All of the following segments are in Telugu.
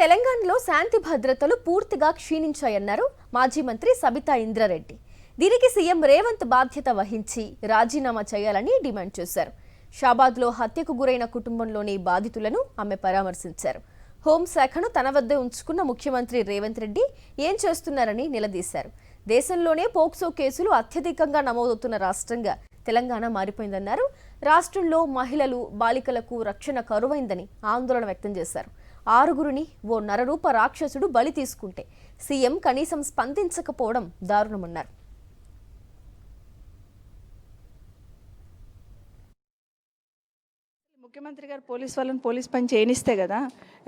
తెలంగాణలో శాంతి భద్రతలు పూర్తిగా క్షీణించాయన్నారు మాజీ మంత్రి సబితా ఇంద్రారెడ్డి. దీనికి సీఎం రేవంత్ బాధ్యత వహించి రాజీనామా చేయాలని డిమాండ్ చేశారు. షాబాద్లో హత్యకు గురైన కుటుంబంలోని బాధితులను ఆమె పరామర్శించారు. హోంశాఖను తన వద్దే ఉంచుకున్న ముఖ్యమంత్రి రేవంత్ రెడ్డి ఏం చేస్తున్నారని నిలదీశారు. దేశంలోనే పోక్సో కేసులు అత్యధికంగా నమోదవుతున్న రాష్ట్రంగా తెలంగాణ మారిపోయిందన్నారు. రాష్ట్రంలో మహిళలు బాలికలకు రక్షణ కరువైందని ఆందోళన వ్యక్తం చేశారు. 6గురిని ఓ నరరూప రాక్షసుడు బలి తీసుకుంటే సీఎం కనీసం స్పందించకపోవడం దారుణమన్నారు. ముఖ్యమంత్రి గారు పోలీస్ పని చేయనిస్తే కదా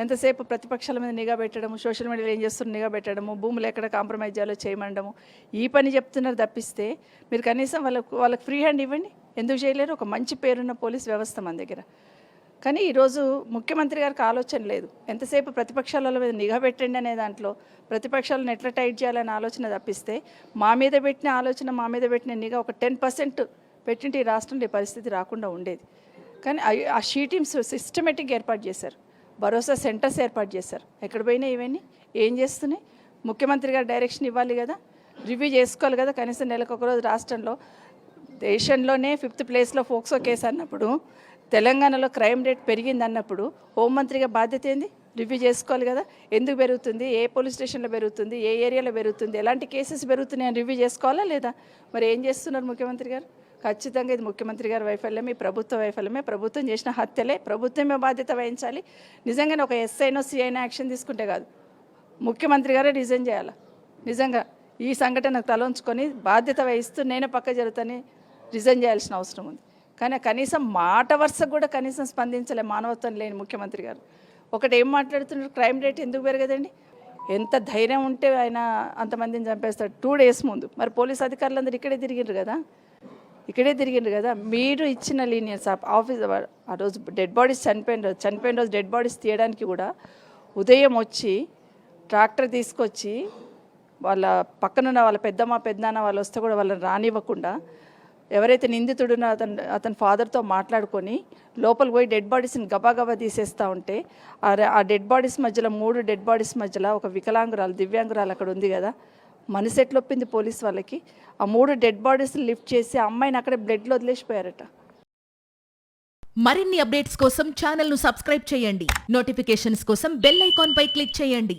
ఎంతసేపు ప్రతిపక్షాల మీద నిఘా పెట్టడము, సోషల్ మీడియాలో ఏం చేస్తున్నారు నిఘా పెట్టడము, భూములు ఎక్కడ కాంప్రమైజ్ చేయాలో చేయమండము, ఈ పని చెప్తున్నారు తప్పిస్తే మీరు కనీసం వాళ్ళకి ఫ్రీ హ్యాండ్ ఇవ్వండి. ఎందుకు చేయలేరు? ఒక మంచి పేరున్న పోలీస్ వ్యవస్థ మన దగ్గర. కానీ ఈరోజు ముఖ్యమంత్రి గారికి ఆలోచన లేదు. ఎంతసేపు ప్రతిపక్షాల మీద నిఘా పెట్టండి అనే దాంట్లో ప్రతిపక్షాలను ఎట్లా టైట్ చేయాలనే ఆలోచన తప్పిస్తే మా మీద పెట్టిన నిఘా ఒక 10% పెట్టింటే ఈ రాష్ట్రంలో ఈ పరిస్థితి రాకుండా ఉండేది. కానీ ఆ షీ టీమ్స్ సిస్టమేటిక్గా ఏర్పాటు చేశారు. భరోసా సెంటర్స్ ఏర్పాటు చేశారు. ఎక్కడ పోయినా ఇవన్నీ ఏం చేస్తున్నాయి? ముఖ్యమంత్రి గారు డైరెక్షన్ ఇవ్వాలి కదా, రివ్యూ చేసుకోవాలి కదా. కనీసం నెలకు ఒకరోజు రాష్ట్రంలో దేశంలోనే 5th ప్లేస్లో పోక్సో కేసు అన్నప్పుడు, తెలంగాణలో క్రైమ్ రేట్ పెరిగింది అన్నప్పుడు హోంమంత్రిగా బాధ్యత ఏంది? రివ్యూ చేసుకోవాలి కదా. ఎందుకు పెరుగుతుంది, ఏ పోలీస్ స్టేషన్లో పెరుగుతుంది, ఏ ఏరియాలో పెరుగుతుంది, ఎలాంటి కేసెస్ పెరుగుతున్నాయి అని రివ్యూ చేసుకోవాలా లేదా? మరి ఏం చేస్తున్నారు ముఖ్యమంత్రి గారు? ఖచ్చితంగా ఇది ముఖ్యమంత్రి గారి వైఫల్యమే, ప్రభుత్వ వైఫల్యమే. ప్రభుత్వం చేసిన హత్యలే, ప్రభుత్వమే బాధ్యత వహించాలి. నిజంగానే ఒక ఎస్ఐనో సిఐనో యాక్షన్ తీసుకుంటే కాదు, ముఖ్యమంత్రి గారే రిజైన్ చేయాలి. నిజంగా ఈ సంఘటనకు తలంచుకొని బాధ్యత వహిస్తూ నేను పక్క జరుగుతాని రిజైన్ చేయాల్సిన అవసరం ఉంది. కానీ కనీసం మాట వరుసకు కూడా కనీసం స్పందించలే మానవత్వం లేని ముఖ్యమంత్రి గారు. ఒకటి ఏం మాట్లాడుతున్నారు? క్రైమ్ రేట్ ఎందుకు పెరగదండి? ఎంత ధైర్యం ఉంటే ఆయన అంతమందిని చంపేస్తాడు 2 days ముందు. మరి పోలీస్ అధికారులందరూ ఇక్కడే తిరిగిండ్రు కదా. మీరు ఇచ్చిన లీనియన్స్ ఆఫీస్ ఆ రోజు డెడ్ బాడీస్ చనిపోయిన రోజు డెడ్ బాడీస్ తీయడానికి కూడా ఉదయం వచ్చి ట్రాక్టర్ తీసుకొచ్చి వాళ్ళ పక్కనున్న వాళ్ళ పెద్దనాన్న వాళ్ళు వస్తే కూడా వాళ్ళని రానివ్వకుండా, ఎవరైతే నిందితుడునో అతని ఫాదర్తో మాట్లాడుకొని లోపలికి పోయి డెడ్ బాడీస్ని గబా తీసేస్తూ ఉంటే, ఆ డెడ్ బాడీస్ మధ్యలో 3 డెడ్ బాడీస్ మధ్యలో ఒక వికలాంగురాలు, దివ్యాంగురాలు అక్కడ ఉంది కదా. మనసు ఎట్లొప్పింది పోలీస్ వాళ్ళకి? ఆ 3 డెడ్ బాడీస్ లిఫ్ట్ చేసి ఆ అమ్మాయిని అక్కడే బ్లడ్లో వదిలేసిపోయారట. మరిన్ని అప్డేట్స్ కోసం ఛానల్ను సబ్స్క్రైబ్ చేయండి. నోటిఫికేషన్స్ కోసం బెల్ ఐకాన్ పై క్లిక్ చేయండి.